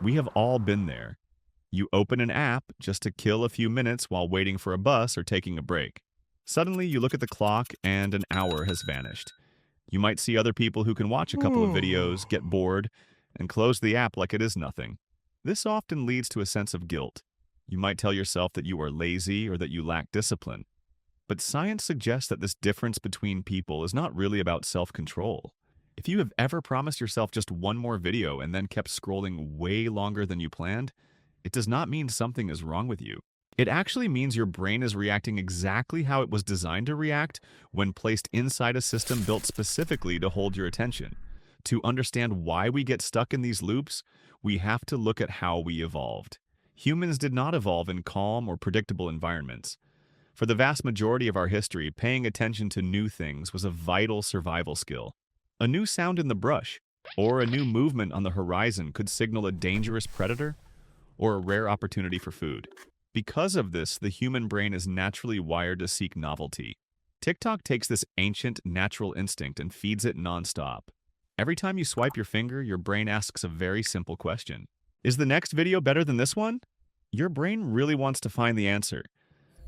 We have all been there. You open an app just to kill a few minutes while waiting for a bus or taking a break. Suddenly, you look at the clock and an hour has vanished. You might see other people who can watch a couple of videos, get bored, and close the app like it is nothing. This often leads to a sense of guilt. You might tell yourself that you are lazy or that you lack discipline. But science suggests that this difference between people is not really about self-control. If you have ever promised yourself just one more video and then kept scrolling way longer than you planned, it does not mean something is wrong with you. It actually means your brain is reacting exactly how it was designed to react when placed inside a system built specifically to hold your attention. To understand why we get stuck in these loops, we have to look at how we evolved. Humans did not evolve in calm or predictable environments. For the vast majority of our history, paying attention to new things was a vital survival skill. A new sound in the brush, or a new movement on the horizon could signal a dangerous predator or a rare opportunity for food. Because of this, the human brain is naturally wired to seek novelty. TikTok takes this ancient, natural instinct and feeds it nonstop. Every time you swipe your finger, your brain asks a very simple question. Is the next video better than this one? Your brain really wants to find the answer.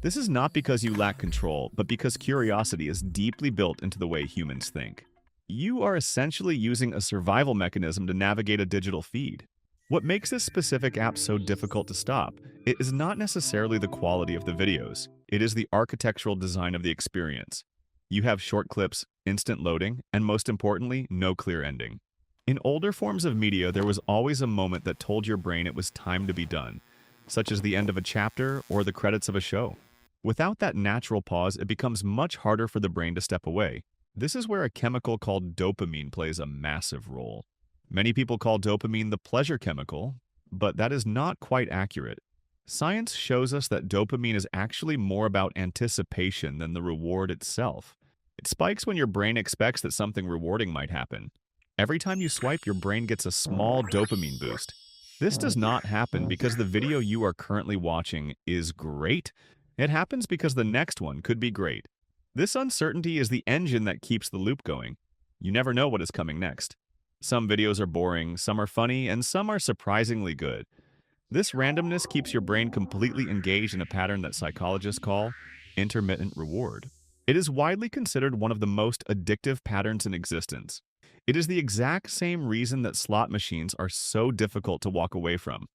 This is not because you lack control, but because curiosity is deeply built into the way humans think. You are essentially using a survival mechanism to navigate a digital feed. What makes this specific app so difficult to stop, it is not necessarily the quality of the videos. It is the architectural design of the experience. You have short clips, instant loading, and most importantly, no clear ending. In older forms of media, there was always a moment that told your brain it was time to be done, such as the end of a chapter or the credits of a show. Without that natural pause, it becomes much harder for the brain to step away. This is where a chemical called dopamine plays a massive role. Many people call dopamine the pleasure chemical, but that is not quite accurate. Science shows us that dopamine is actually more about anticipation than the reward itself. It spikes when your brain expects that something rewarding might happen. Every time you swipe, your brain gets a small dopamine boost. This does not happen because the video you are currently watching is great. It happens because the next one could be great. This uncertainty is the engine that keeps the loop going. You never know what is coming next. Some videos are boring, some are funny, and some are surprisingly good. This randomness keeps your brain completely engaged in a pattern that psychologists call intermittent reward. It is widely considered one of the most addictive patterns in existence. It is the exact same reason that slot machines are so difficult to walk away from.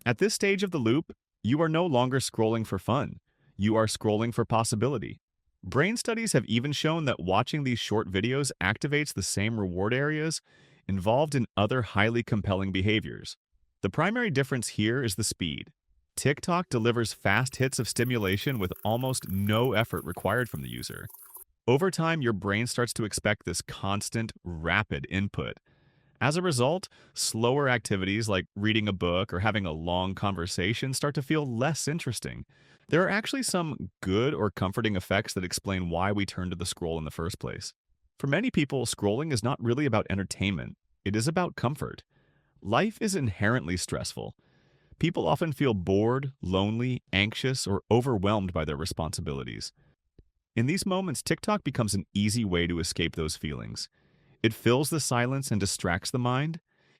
At this stage of the loop, you are no longer scrolling for fun. You are scrolling for possibility. Brain studies have even shown that watching these short videos activates the same reward areas involved in other highly compelling behaviors. The primary difference here is the speed. TikTok delivers fast hits of stimulation with almost no effort required from the user. Over time, your brain starts to expect this constant, rapid input. As a result, slower activities like reading a book or having a long conversation start to feel less interesting. There are actually some good or comforting effects that explain why we turn to the scroll in the first place. For many people, scrolling is not really about entertainment. It is about comfort. Life is inherently stressful. People often feel bored, lonely, anxious, or overwhelmed by their responsibilities. In these moments, TikTok becomes an easy way to escape those feelings. It fills the silence and distracts the mind.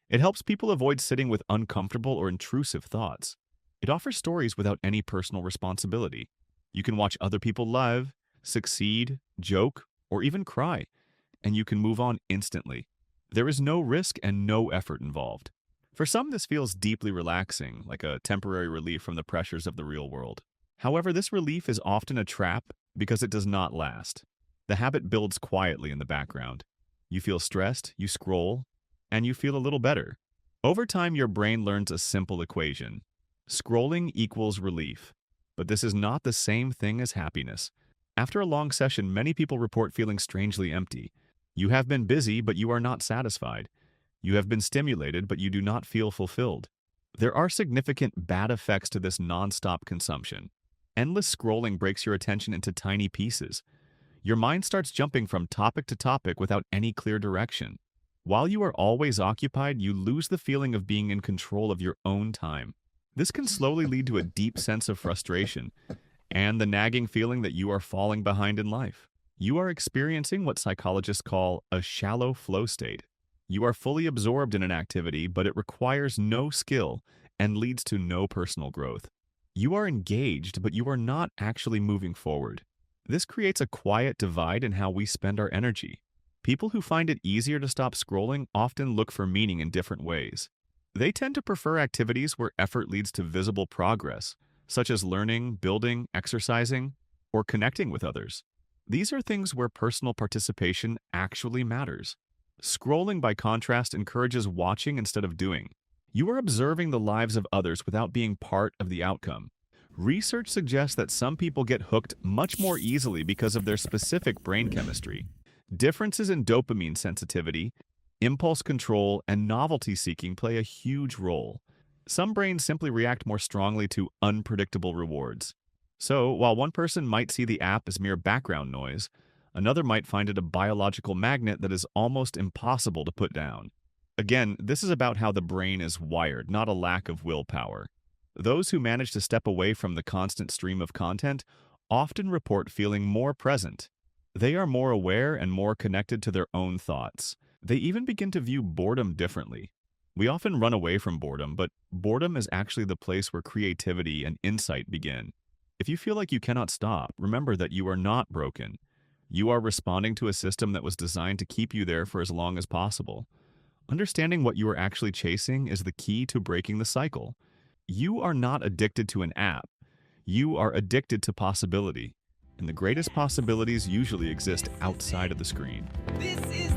It helps people avoid sitting with uncomfortable or intrusive thoughts. It offers stories without any personal responsibility. You can watch other people live, succeed, joke, or even cry, and you can move on instantly. There is no risk and no effort involved. For some, this feels deeply relaxing, like a temporary relief from the pressures of the real world. However, this relief is often a trap because it does not last. The habit builds quietly in the background. You feel stressed, you scroll, and you feel a little better. Over time, your brain learns a simple equation. Scrolling equals relief. But this is not the same thing as happiness. After a long session, many people report feeling strangely empty. You have been busy, but you are not satisfied. You have been stimulated, but you do not feel fulfilled. There are significant bad effects to this non-stop consumption. Endless scrolling breaks your attention into tiny pieces. Your mind starts jumping from topic to topic without any clear direction. While you are always occupied, you lose the feeling of being in control of your own time. This can slowly lead to a deep sense of frustration and the nagging feeling that you are falling behind in life. You are experiencing what psychologists call a shallow flow state. You are fully absorbed in an activity, but it requires no skill and leads to no personal growth. You are engaged, but you are not actually moving forward. This creates a quiet divide in how we spend our energy. People who find it easier to stop scrolling often look for meaning in different ways. They tend to prefer activities where effort leads to visible progress, such as learning, building, exercising, or connecting with others. These are things where personal participation actually matters. Scrolling, by contrast, encourages watching instead of doing. You are observing the lives of others without being part of the outcome. Research suggests that some people get hooked much more easily because of their specific brain chemistry. Differences in dopamine sensitivity, impulse control, and novelty seeking play a huge role. Some brains simply react more strongly to unpredictable rewards. So, while one person might see the app as mere background noise, another might find it a biological magnet that is almost impossible to put down. Again, this is about how the brain is wired, not a lack of willpower. Those who manage to step away from the constant stream of content often report feeling more present. They are more aware and more connected to their own thoughts. They even begin to view boredom differently. We often run away from boredom, but boredom is actually the place where creativity and insight begin. If you feel like you cannot stop, remember that you are not broken. You are responding to a system that was designed to keep you there for as long as possible. Understanding what you are actually chasing is the key to breaking the cycle. You are not addicted to an app. You are addicted to possibility. And the greatest possibilities usually exist outside of the screen. This is